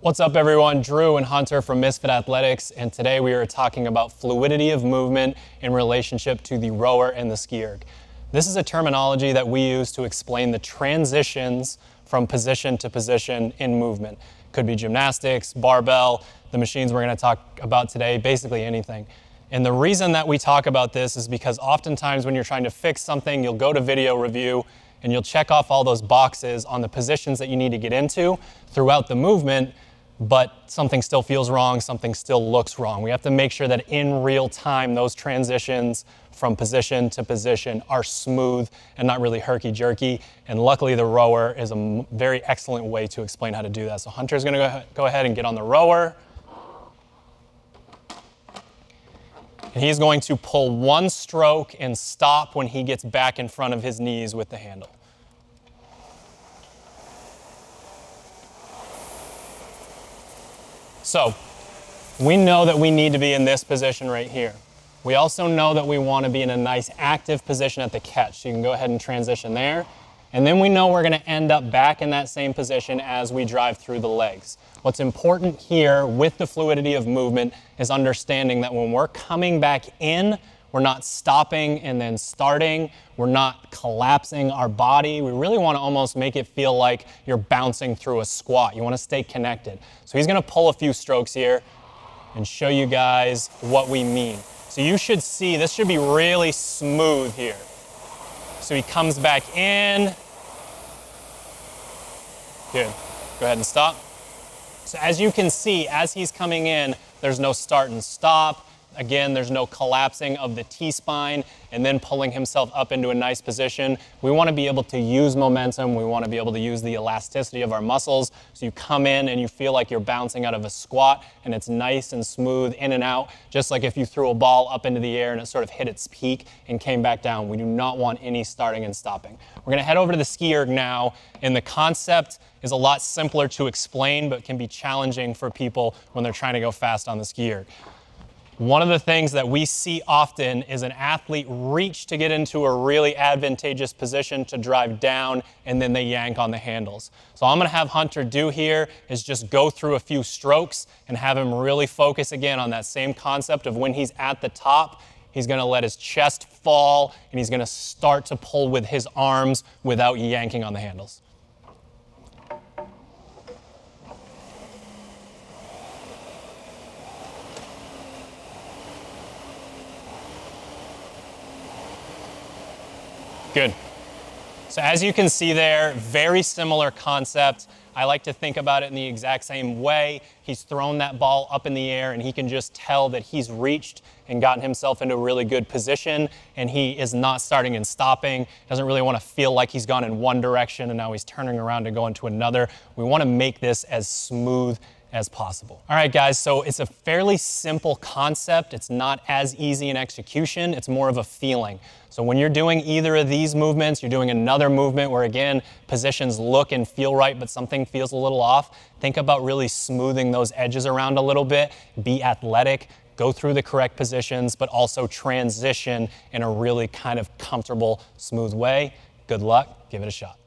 What's up everyone, Drew and Hunter from Misfit Athletics, and today we are talking about fluidity of movement in relationship to the rower and the ski erg. This is a terminology that we use to explain the transitions from position to position in movement. Could be gymnastics, barbell, the machines we're going to talk about today, basically anything. And the reason that we talk about this is because oftentimes when you're trying to fix something, you'll go to video review and you'll check off all those boxes on the positions that you need to get into throughout the movement, but something still feels wrong, something still looks wrong. We have to make sure that in real time, those transitions from position to position are smooth and not really herky-jerky. And luckily, the rower is a very excellent way to explain how to do that. So Hunter's gonna go ahead and get on the rower. And he's going to pull one stroke and stop when he gets back in front of his knees with the handle. So we know that we need to be in this position right here. We also know that we want to be in a nice active position at the catch. So you can go ahead and transition there. And then we know we're going to end up back in that same position as we drive through the legs. What's important here with the fluidity of movement is understanding that when we're coming back in, we're not stopping and then starting. We're not collapsing our body. We really want to almost make it feel like you're bouncing through a squat. You want to stay connected. So he's going to pull a few strokes here and show you guys what we mean. So you should see, this should be really smooth here. So he comes back in. Good. Go ahead and stop. So as you can see, as he's coming in, there's no start and stop. Again, there's no collapsing of the T-spine and then pulling himself up into a nice position. We want to be able to use momentum. We want to be able to use the elasticity of our muscles. So you come in and you feel like you're bouncing out of a squat and it's nice and smooth in and out, just like if you threw a ball up into the air and it sort of hit its peak and came back down. We do not want any starting and stopping. We're going to head over to the ski erg now, and the concept is a lot simpler to explain, but can be challenging for people when they're trying to go fast on the ski erg. One of the things that we see often is an athlete reach to get into a really advantageous position to drive down, and then they yank on the handles. So all I'm going to have Hunter do here is just go through a few strokes and have him really focus again on that same concept of when he's at the top, he's going to let his chest fall and he's going to start to pull with his arms without yanking on the handles. Good. So as you can see there, very similar concept. I like to think about it in the exact same way. He's thrown that ball up in the air and he can just tell that he's reached and gotten himself into a really good position, and he is not starting and stopping. Doesn't really want to feel like he's gone in one direction and now he's turning around to go into another. We want to make this as smooth as possible. All right, guys, so it's a fairly simple concept. It's not as easy in execution. It's more of a feeling. So when you're doing either of these movements, you're doing another movement where, again, positions look and feel right, but something feels a little off. Think about really smoothing those edges around a little bit. Be athletic. Go through the correct positions, but also transition in a really kind of comfortable, smooth way. Good luck. Give it a shot.